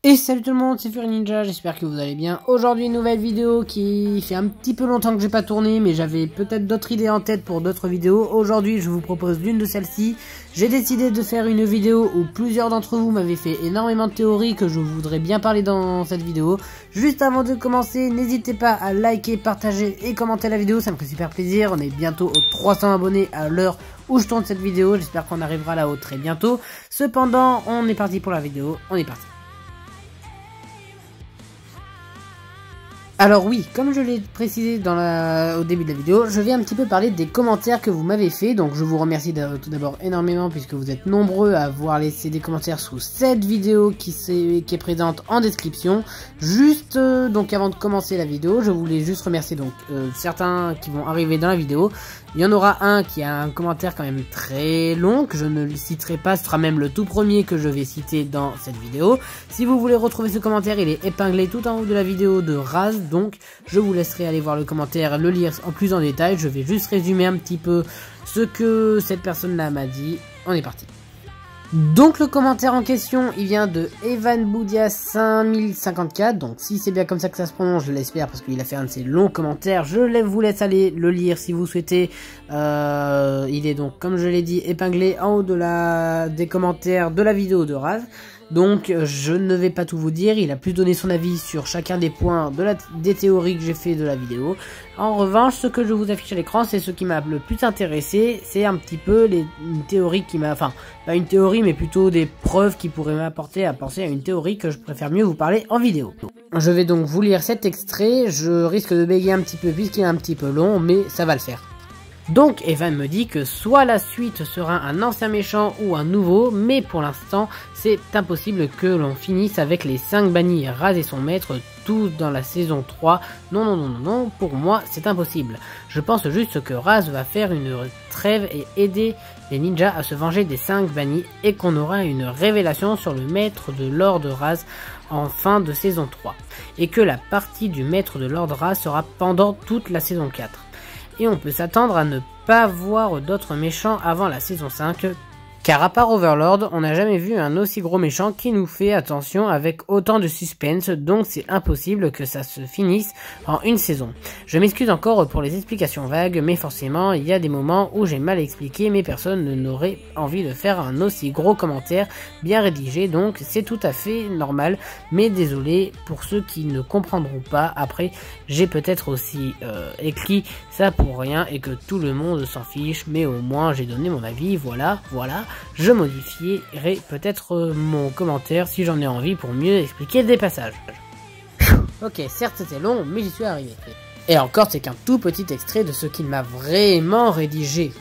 Et salut tout le monde, c'est Fury Ninja, j'espère que vous allez bien. Aujourd'hui une nouvelle vidéo qui fait un petit peu longtemps que j'ai pas tourné, mais j'avais peut-être d'autres idées en tête pour d'autres vidéos. Aujourd'hui je vous propose l'une de celles-ci. J'ai décidé de faire une vidéo où plusieurs d'entre vous m'avaient fait énormément de théories que je voudrais bien parler dans cette vidéo. Juste avant de commencer, n'hésitez pas à liker, partager et commenter la vidéo, ça me fait super plaisir. On est bientôt aux 300 abonnés à l'heure où je tourne cette vidéo, j'espère qu'on arrivera là-haut très bientôt. Cependant, on est parti pour la vidéo, on est parti. Alors oui, comme je l'ai précisé au début de la vidéo, je vais un petit peu parler des commentaires que vous m'avez fait. Donc je vous remercie tout d'abord énormément puisque vous êtes nombreux à avoir laissé des commentaires sous cette vidéo qui est présente en description. Juste donc avant de commencer la vidéo, je voulais juste remercier donc certains qui vont arriver dans la vidéo. Il y en aura un qui a un commentaire quand même très long, que je ne le citerai pas, ce sera même le tout premier que je vais citer dans cette vidéo. Si vous voulez retrouver ce commentaire, il est épinglé tout en haut de la vidéo de Raz, donc je vous laisserai aller voir le commentaire, le lire en plus en détail. Je vais juste résumer un petit peu ce que cette personne-là m'a dit. On est parti. Donc le commentaire en question, il vient de Evan Boudia 5054, donc si c'est bien comme ça que ça se prononce, je l'espère parce qu'il a fait un de ses longs commentaires, je vous laisse aller le lire si vous souhaitez. Il est donc, comme je l'ai dit, épinglé en haut des commentaires de la vidéo de Raz. Donc je ne vais pas tout vous dire, il a plus donné son avis sur chacun des points des théories que j'ai fait de la vidéo. En revanche, ce que je vous affiche à l'écran, c'est ce qui m'a le plus intéressé, c'est un petit peu une théorie qui m'a... Enfin, pas une théorie, mais plutôt des preuves qui pourraient m'apporter à penser à une théorie que je préfère mieux vous parler en vidéo. Je vais donc vous lire cet extrait, je risque de bégayer un petit peu puisqu'il est un petit peu long, mais ça va le faire. Donc Evan me dit que soit la suite sera un ancien méchant ou un nouveau, mais pour l'instant c'est impossible que l'on finisse avec les 5 bannis, Raz et son maître, tous dans la saison 3. Non, pour moi c'est impossible. Je pense juste que Raz va faire une trêve et aider les ninjas à se venger des 5 bannis et qu'on aura une révélation sur le maître de Lord Raz en fin de saison 3. Et que la partie du maître de Lord Raz sera pendant toute la saison 4. Et on peut s'attendre à ne pas voir d'autres méchants avant la saison 5, car à part Overlord, on n'a jamais vu un aussi gros méchant qui nous fait attention avec autant de suspense, donc c'est impossible que ça se finisse en une saison. Je m'excuse encore pour les explications vagues, mais forcément il y a des moments où j'ai mal expliqué, mais personne n'aurait envie de faire un aussi gros commentaire bien rédigé, donc c'est tout à fait normal, mais désolé pour ceux qui ne comprendront pas. Après, j'ai peut-être aussi écrit ça pour rien et que tout le monde s'en fiche, mais au moins j'ai donné mon avis, voilà. Je modifierai peut-être mon commentaire si j'en ai envie pour mieux expliquer des passages. Ok, certes c'était long, mais j'y suis arrivé. Et encore, c'est qu'un tout petit extrait de ce qu'il m'a vraiment rédigé.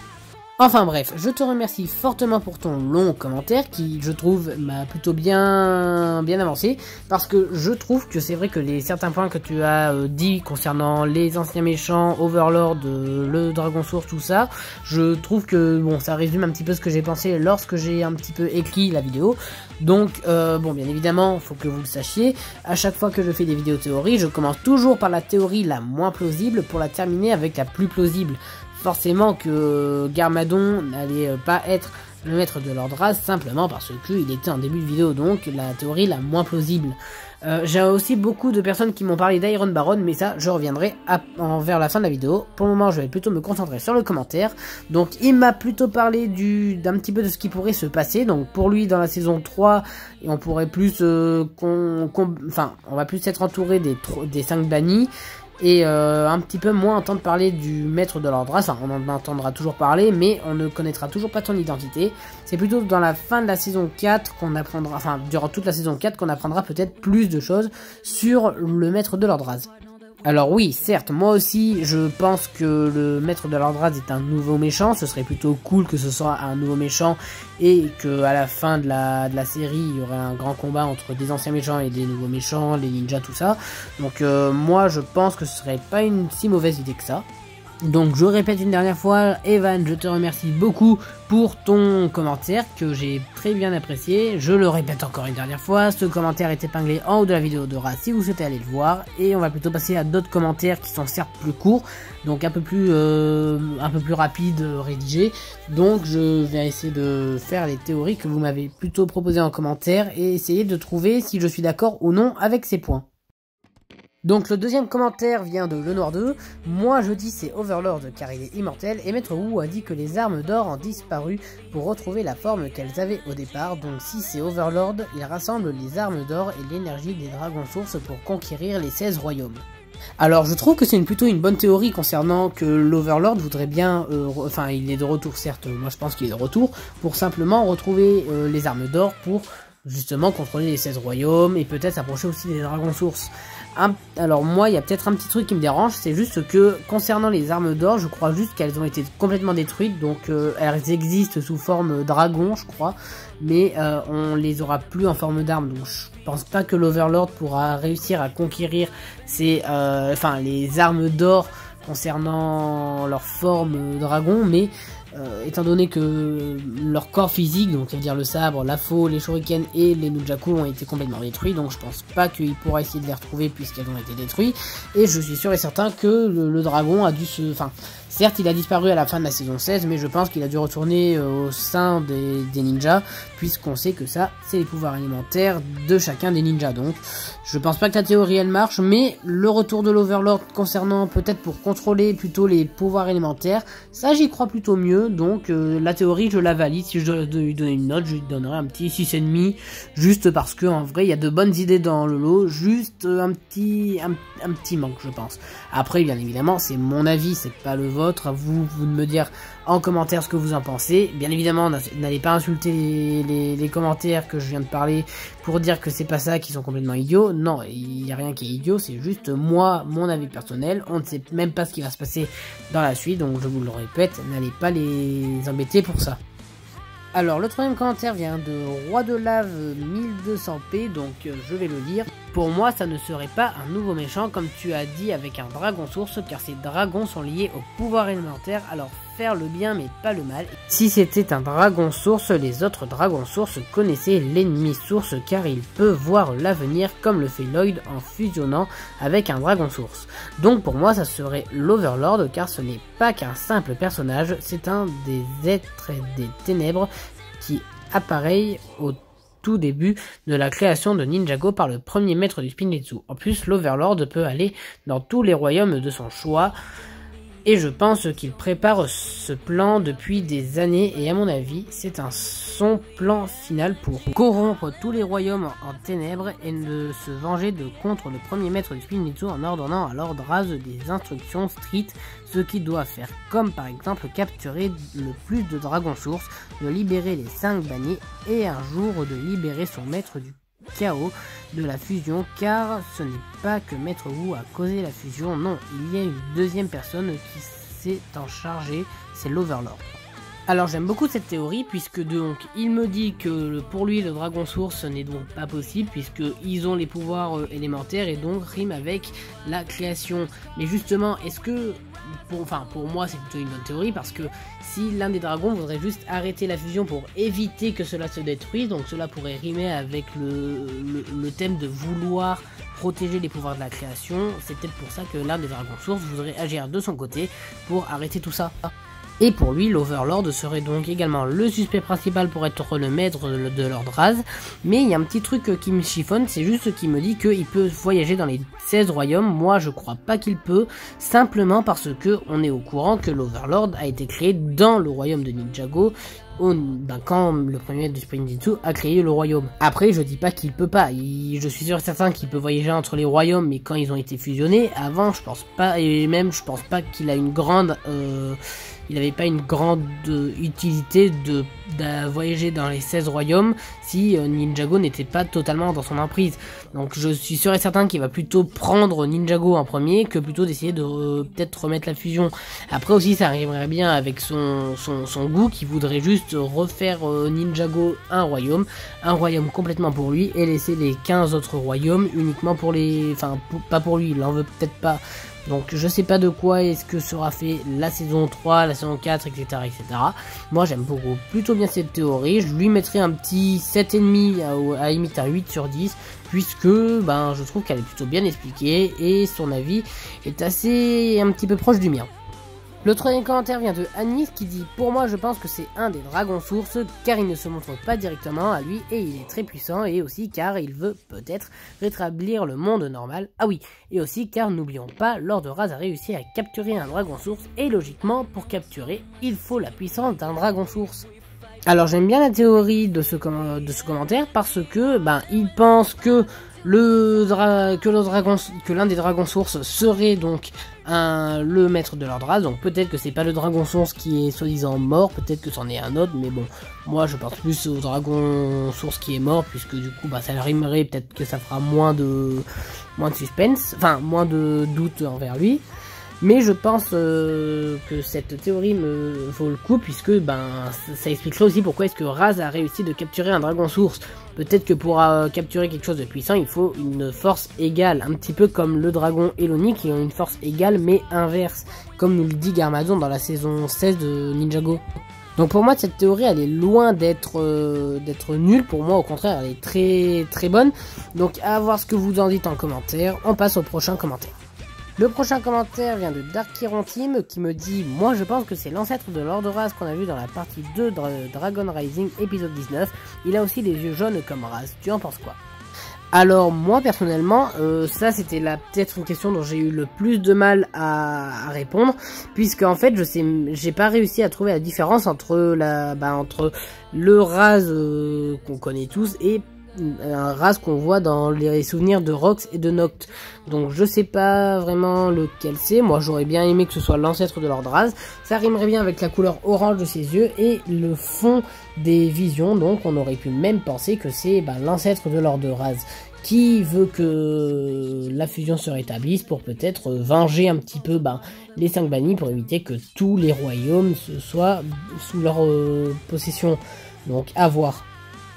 Enfin bref, je te remercie fortement pour ton long commentaire qui, je trouve, m'a plutôt bien avancé, parce que je trouve que c'est vrai que certains points que tu as dit concernant les anciens méchants, Overlord, le Dragon Source, tout ça, je trouve que bon, ça résume un petit peu ce que j'ai pensé lorsque j'ai un petit peu écrit la vidéo. Donc bon, bien évidemment, faut que vous le sachiez, à chaque fois que je fais des vidéos théories, je commence toujours par la théorie la moins plausible pour la terminer avec la plus plausible. Forcément que Garmadon n'allait pas être le maître de Lord Raz simplement parce qu'il était en début de vidéo, donc la théorie la moins plausible. J'ai aussi beaucoup de personnes qui m'ont parlé d'Iron Baron, mais ça je reviendrai vers la fin de la vidéo. Pour le moment je vais plutôt me concentrer sur le commentaire. Donc il m'a plutôt parlé d'un petit peu de ce qui pourrait se passer. Donc pour lui dans la saison 3, on pourrait plus on va plus être entouré des 5 bannis. Et un petit peu moins entendre parler du maître de Lord Raz. Enfin, on en entendra toujours parler, mais on ne connaîtra toujours pas son identité. C'est plutôt dans la fin de la saison 4 qu'on apprendra, enfin durant toute la saison 4 qu'on apprendra peut-être plus de choses sur le maître de Lord Raz. Alors oui, certes, moi aussi, je pense que le maître de Lord Raz est un nouveau méchant. Ce serait plutôt cool que ce soit un nouveau méchant et que à la fin de la série, il y aurait un grand combat entre des anciens méchants et des nouveaux méchants, les ninjas, tout ça. Donc moi, je pense que ce serait pas une si mauvaise idée que ça. Donc je répète une dernière fois, Evan, je te remercie beaucoup pour ton commentaire que j'ai très bien apprécié. Je le répète encore une dernière fois, ce commentaire est épinglé en haut de la vidéo de Raz si vous souhaitez aller le voir. Et on va plutôt passer à d'autres commentaires qui sont certes plus courts, donc un peu plus rapide rédigé. Donc je vais essayer de faire les théories que vous m'avez plutôt proposées en commentaire et essayer de trouver si je suis d'accord ou non avec ces points. Donc le deuxième commentaire vient de Le Noir 2, moi je dis c'est Overlord car il est immortel et Maître Wu a dit que les armes d'or ont disparu pour retrouver la forme qu'elles avaient au départ, donc si c'est Overlord, il rassemble les armes d'or et l'énergie des dragons sources pour conquérir les 16 royaumes. Alors je trouve que c'est plutôt une bonne théorie concernant que l'Overlord voudrait bien, enfin il est de retour certes, moi je pense qu'il est de retour, pour simplement retrouver les armes d'or pour justement contrôler les 16 royaumes et peut-être s'approcher aussi des dragons sources. Alors moi il y a peut-être un petit truc qui me dérange, c'est juste que concernant les armes d'or, je crois juste qu'elles ont été complètement détruites, donc elles existent sous forme dragon je crois, mais on les aura plus en forme d'armes, donc je pense pas que l'Overlord pourra réussir à conquérir ces, les armes d'or concernant leur forme dragon, mais étant donné que leur corps physique, donc c'est-à-dire le sabre, la faux, les shurikens et les nunjaku ont été complètement détruits, donc je pense pas qu'il pourra essayer de les retrouver puisqu'elles ont été détruites, et je suis sûr et certain que le dragon a dû se... Enfin, certes il a disparu à la fin de la saison 16, mais je pense qu'il a dû retourner au sein des ninjas, puisqu'on sait que ça, c'est les pouvoirs élémentaires de chacun des ninjas, donc je pense pas que la théorie elle marche, mais le retour de l'Overlord concernant peut-être pour contrôler plutôt les pouvoirs élémentaires, ça j'y crois plutôt mieux, donc la théorie je la valide. Si je dois lui donner une note, je lui donnerai un petit 6,5, juste parce que en vrai il y a de bonnes idées dans le lot, juste un petit manque je pense. Après bien évidemment c'est mon avis, c'est pas le vôtre, à vous de me dire en commentaire ce que vous en pensez. Bien évidemment n'allez pas insulter les commentaires que je viens de parler pour dire que c'est pas ça, qui sont complètement idiots. Non, il n'y a rien qui est idiot, c'est juste moi, mon avis personnel. On ne sait même pas ce qui va se passer dans la suite, donc je vous le répète, n'allez pas les embêter pour ça. Alors le troisième commentaire vient de Roi de Lave 1200p, donc je vais le lire. Pour moi ça ne serait pas un nouveau méchant comme tu as dit avec un dragon source, car ces dragons sont liés au pouvoir élémentaire, alors faire le bien mais pas le mal. Si c'était un dragon source, les autres dragons sources connaissaient l'ennemi source car il peut voir l'avenir comme le fait Lloyd en fusionnant avec un dragon source. Donc pour moi ça serait l'Overlord car ce n'est pas qu'un simple personnage, c'est un des êtres des ténèbres qui apparaît au tout début de la création de Ninjago par le premier maître du Spinjitzu. En plus l'Overlord peut aller dans tous les royaumes de son choix. Et je pense qu'il prépare ce plan depuis des années et à mon avis, c'est son plan final pour corrompre tous les royaumes en ténèbres et de se venger contre le premier maître du Spinjitzu en ordonnant à Lord Raz des instructions strictes, ce qu'il doit faire, comme par exemple capturer le plus de dragons sources, de libérer les 5 bannis et un jour de libérer son maître du chaos de la fusion, car ce n'est pas que Maître Wu a causé la fusion, non, il y a une deuxième personne qui s'est en chargée, c'est l'Overlord. Alors j'aime beaucoup cette théorie puisque donc il me dit que pour lui le dragon source n'est donc pas possible puisque ils ont les pouvoirs élémentaires et donc rime avec la création. Mais justement est-ce que pour moi c'est plutôt une bonne théorie parce que si l'un des dragons voudrait juste arrêter la fusion pour éviter que cela se détruise, donc cela pourrait rimer avec le thème de vouloir protéger les pouvoirs de la création, c'est peut-être pour ça que l'un des dragons sources voudrait agir de son côté pour arrêter tout ça. Et pour lui, l'Overlord serait donc également le suspect principal pour être le maître de Lord Raz. Mais il y a un petit truc qui me chiffonne, c'est juste qu'il me dit qu'il peut voyager dans les 16 royaumes. Moi, je crois pas qu'il peut, simplement parce que on est au courant que l'Overlord a été créé dans le royaume de Ninjago, quand le premier maître du Spinjitzu a créé le royaume. Après, je dis pas qu'il peut pas, je suis sûr et certain qu'il peut voyager entre les royaumes, mais quand ils ont été fusionnés, avant, je pense pas, et même je pense pas qu'il a une grande... il n'avait pas une grande utilité de voyager dans les 16 royaumes si Ninjago n'était pas totalement dans son emprise. Donc je suis sûr et certain qu'il va plutôt prendre Ninjago en premier que plutôt d'essayer de peut-être remettre la fusion. Après aussi ça arriverait bien avec son goût qui voudrait juste refaire Ninjago un royaume complètement pour lui et laisser les 15 autres royaumes uniquement pour les... Enfin pas pour lui, il en veut peut-être pas. Donc je sais pas de quoi est-ce que sera fait la saison 3, la saison 4, etc. etc. Moi j'aime plutôt bien cette théorie, je lui mettrai un petit 7,5 à la limite à 8 sur 10, puisque je trouve qu'elle est plutôt bien expliquée et son avis est un petit peu proche du mien. Le troisième commentaire vient de Anis qui dit: pour moi je pense que c'est un des dragons sources car il ne se montre pas directement à lui et il est très puissant, et aussi car il veut peut-être rétablir le monde normal. Ah oui, et aussi car n'oublions pas, Lord Raz a réussi à capturer un dragon source et logiquement pour capturer il faut la puissance d'un dragon source. Alors j'aime bien la théorie de ce commentaire parce que il pense que l'un des dragons sources serait donc le maître de Lord Raz. Donc peut-être que c'est pas le dragon source qui est soi-disant mort, peut-être que c'en est un autre, mais bon, moi je pense plus au dragon source qui est mort, puisque du coup ça rimerait, peut-être que ça fera moins de suspense, enfin moins de doute envers lui. Mais je pense que cette théorie me vaut le coup, puisque ça expliquerait aussi pourquoi est-ce que Raz a réussi de capturer un dragon source. Peut-être que pour capturer quelque chose de puissant, il faut une force égale, un petit peu comme le dragon et l'Oni qui ont une force égale mais inverse, comme nous le dit Garmadon dans la saison 16 de Ninjago. Donc pour moi cette théorie elle est loin d'être nulle, pour moi au contraire elle est très très bonne. Donc à voir ce que vous en dites en commentaire, on passe au prochain commentaire. Le prochain commentaire vient de Darkiron Team qui me dit: moi je pense que c'est l'ancêtre de Lord Raz qu'on a vu dans la partie 2 de Dragon Rising épisode 19. Il a aussi les yeux jaunes comme Raz. Tu en penses quoi? Alors moi personnellement, ça c'était peut-être une question dont j'ai eu le plus de mal à répondre, puisque en fait j'ai pas réussi à trouver la différence entre entre le Raz qu'on connaît tous et un Raz qu'on voit dans les souvenirs de Rox et de Noct. Donc je sais pas vraiment lequel c'est. Moi j'aurais bien aimé que ce soit l'ancêtre de Lord Raz. Ça rimerait bien avec la couleur orange de ses yeux et le fond des visions. Donc on aurait pu même penser que c'est l'ancêtre de Lord Raz qui veut que la fusion se rétablisse pour peut-être venger un petit peu les 5 bannis, pour éviter que tous les royaumes soient sous leur possession. Donc à voir.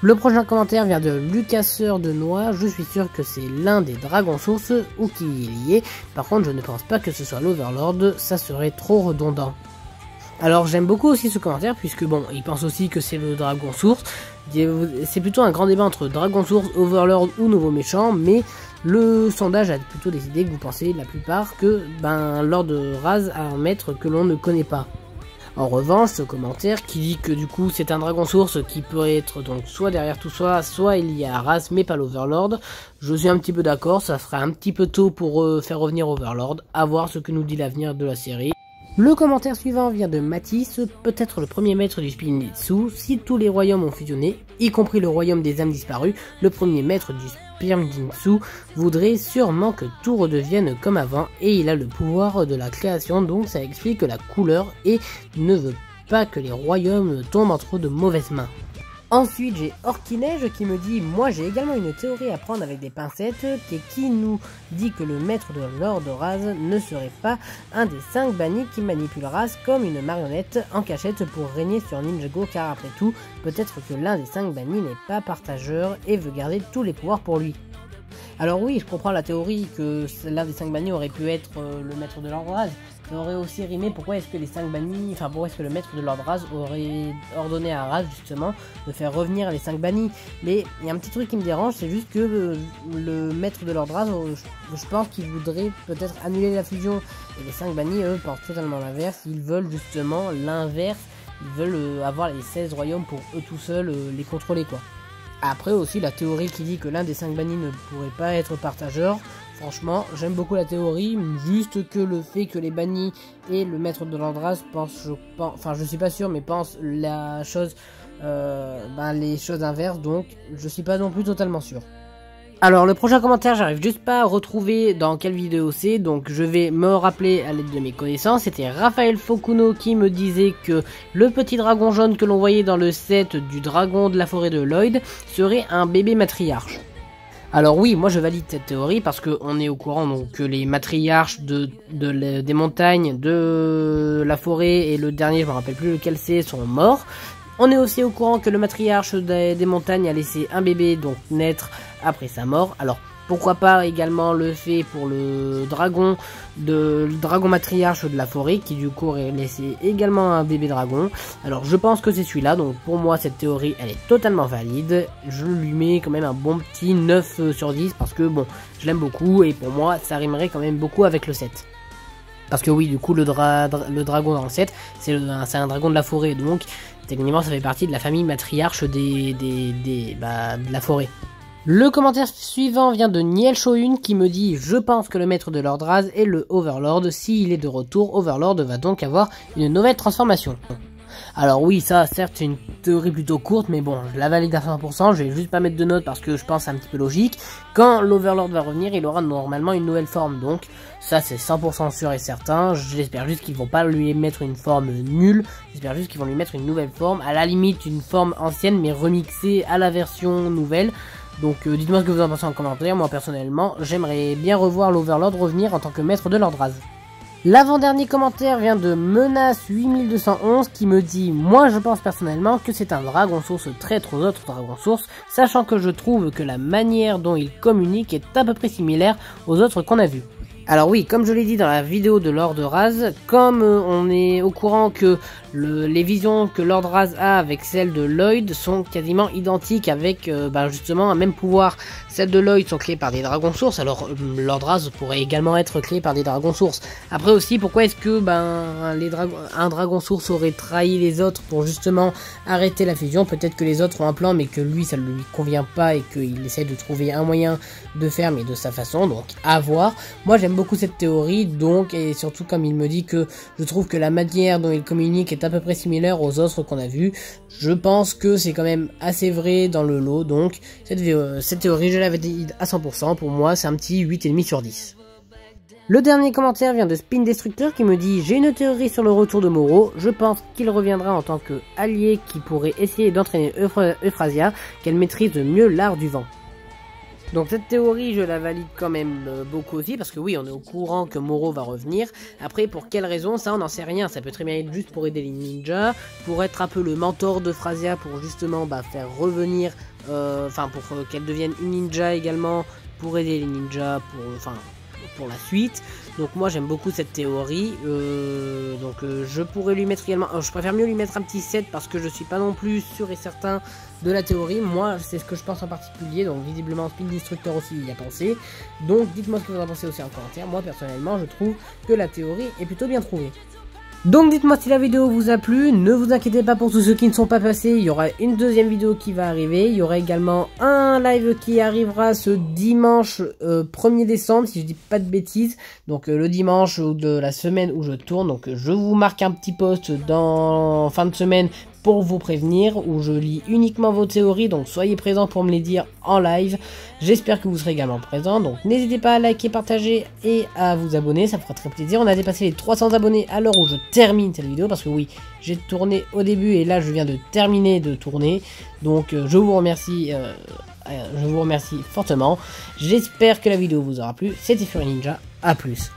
Le prochain commentaire vient de Lucasseur de Noix. Je suis sûr que c'est l'un des dragons sources ou qu'il y est lié. Par contre, je ne pense pas que ce soit l'Overlord, ça serait trop redondant. Alors j'aime beaucoup aussi ce commentaire, puisque il pense aussi que c'est le dragon source. C'est plutôt un grand débat entre dragon source, Overlord ou nouveau méchant, mais le sondage a plutôt décidé que vous pensez la plupart que Lord Raz a un maître que l'on ne connaît pas. En revanche, ce commentaire qui dit que du coup c'est un dragon source qui peut être donc soit derrière tout ça, soit il y a Raz mais pas l'Overlord, je suis un petit peu d'accord, ça sera un petit peu tôt pour faire revenir Overlord, à voir ce que nous dit l'avenir de la série. Le commentaire suivant vient de Matisse, peut-être le premier maître du Spinjitzu, si tous les royaumes ont fusionné, y compris le royaume des âmes disparues, le premier maître du Spinjitzu voudrait sûrement que tout redevienne comme avant, et il a le pouvoir de la création, donc ça explique la couleur et ne veut pas que les royaumes tombent entre de mauvaises mains. Ensuite, j'ai Orkineige qui me dit: moi j'ai également une théorie à prendre avec des pincettes, qui nous dit que le maître de Lord Raz ne serait pas un des 5 bannis qui manipule Raz comme une marionnette en cachette pour régner sur Ninjago, car après tout, peut-être que l'un des 5 bannis n'est pas partageur et veut garder tous les pouvoirs pour lui. Alors oui, je comprends la théorie que l'un des 5 bannis aurait pu être le maître de Lord Raz. Ça aurait aussi rimé pourquoi est-ce que les 5 bannis, pourquoi est-ce que le maître de Lord Raz aurait ordonné à Raz justement de faire revenir les 5 bannis. Mais il y a un petit truc qui me dérange, c'est juste que le maître de Lord Raz, je pense qu'il voudrait peut-être annuler la fusion. Et les 5 bannis, eux, pensent totalement l'inverse. Ils veulent justement l'inverse. Ils veulent avoir les 16 royaumes pour eux tout seuls les contrôler quoi. Après aussi la théorie qui dit que l'un des 5 bannis ne pourrait pas être partageur. Franchement, j'aime beaucoup la théorie, juste que le fait que les bannis et le maître de Lord Raz pensent, je suis pas sûr, mais pensent la chose, les choses inverses, donc je suis pas non plus totalement sûr. Alors le prochain commentaire, j'arrive juste pas à retrouver dans quelle vidéo c'est, donc je vais me rappeler à l'aide de mes connaissances. C'était Raphaël Fokuno qui me disait que le petit dragon jaune que l'on voyait dans le set du dragon de la forêt de Lloyd serait un bébé matriarche. Alors oui, moi je valide cette théorie parce qu'on est au courant donc, que les matriarches des montagnes, de la forêt et le dernier, je me rappelle plus lequel c'est, sont morts. On est aussi au courant que le matriarche des montagnes a laissé un bébé donc naître après sa mort. Alors Pourquoi pas également le fait pour le dragon matriarche de la forêt qui du coup aurait laissé également un bébé dragon. Alors je pense que c'est celui-là, donc pour moi cette théorie elle est totalement valide. Je lui mets quand même un bon petit 9 sur 10 parce que bon, je l'aime beaucoup et pour moi ça rimerait quand même beaucoup avec le 7. Parce que oui, du coup le dragon dans le 7 c'est un dragon de la forêt, donc techniquement ça fait partie de la famille matriarche de la forêt. Le commentaire suivant vient de Niel Shoyun qui me dit « Je pense que le maître de l'Ordraz est le Overlord. S'il est de retour, Overlord va donc avoir une nouvelle transformation. » Alors oui, ça certes c'est une théorie plutôt courte, mais bon, je la valide à 100%, je vais juste pas mettre de notes parce que je pense c'est un petit peu logique. Quand l'Overlord va revenir, il aura normalement une nouvelle forme, donc ça c'est 100% sûr et certain. J'espère juste qu'ils vont pas lui mettre une forme nulle, j'espère juste qu'ils vont lui mettre une nouvelle forme, à la limite une forme ancienne mais remixée à la version nouvelle. Donc dites-moi ce que vous en pensez en commentaire. Moi personnellement j'aimerais bien revoir l'Overlord revenir en tant que maître de l'Ordraz. L'avant-dernier commentaire vient de Menace 8211 qui me dit « Moi je pense personnellement que c'est un dragon source traître aux autres dragons sources, sachant que je trouve que la manière dont il communique est à peu près similaire aux autres qu'on a vus. » Alors oui, comme je l'ai dit dans la vidéo de Lord Raz, comme on est au courant que les visions que Lord Raz a avec celles de Lloyd sont quasiment identiques avec justement un même pouvoir. Celles de Lloyd sont créées par des dragons sources, alors Lord Raz pourrait également être créé par des dragons sources. Après aussi, pourquoi est-ce que un dragon source aurait trahi les autres pour justement arrêter la fusion? Peut-être que les autres ont un plan mais que lui ça ne lui convient pas et qu'il essaie de trouver un moyen de faire mais de sa façon, donc à voir. Moi j'aime beaucoup cette théorie, donc, et surtout comme il me dit que je trouve que la manière dont il communique est à peu près similaire aux autres qu'on a vus, je pense que c'est quand même assez vrai dans le lot, donc cette théorie je l'avais dit à 100%, pour moi c'est un petit 8,5 sur 10. Le dernier commentaire vient de Spin Destructeur qui me dit « J'ai une théorie sur le retour de Moro, je pense qu'il reviendra en tant que allié qui pourrait essayer d'entraîner Euphrasia, qu'elle maîtrise mieux l'art du vent. » Donc cette théorie je la valide quand même beaucoup aussi parce que oui on est au courant que Moro va revenir. Après pour quelle raison ça on n'en sait rien, ça peut très bien être juste pour aider les ninjas, pour être un peu le mentor de Euphrasia pour justement faire revenir, pour qu'elle devienne une ninja également, pour aider les ninjas, pour la suite. Donc moi j'aime beaucoup cette théorie, je pourrais lui mettre également, je préfère mieux lui mettre un petit 7 parce que je suis pas non plus sûr et certain de la théorie. Moi c'est ce que je pense en particulier, donc visiblement Spin Destructor aussi y a pensé. Donc dites-moi ce que vous en pensez aussi en commentaire. Moi personnellement je trouve que la théorie est plutôt bien trouvée. Donc dites-moi si la vidéo vous a plu, ne vous inquiétez pas pour tous ceux qui ne sont pas passés, il y aura une deuxième vidéo qui va arriver, il y aura également un live qui arrivera ce dimanche 1er décembre, si je dis pas de bêtises, donc le dimanche de la semaine où je tourne, donc je vous marque un petit post dans fin de semaine pour vous prévenir, où je lis uniquement vos théories, donc soyez présents pour me les dire en live. J'espère que vous serez également présents, donc n'hésitez pas à liker, partager et à vous abonner, ça me fera très plaisir. On a dépassé les 300 abonnés à l'heure où je termine cette vidéo, parce que oui, j'ai tourné au début et là je viens de terminer de tourner, donc je vous remercie fortement. J'espère que la vidéo vous aura plu, c'était Fury Ninja, à plus.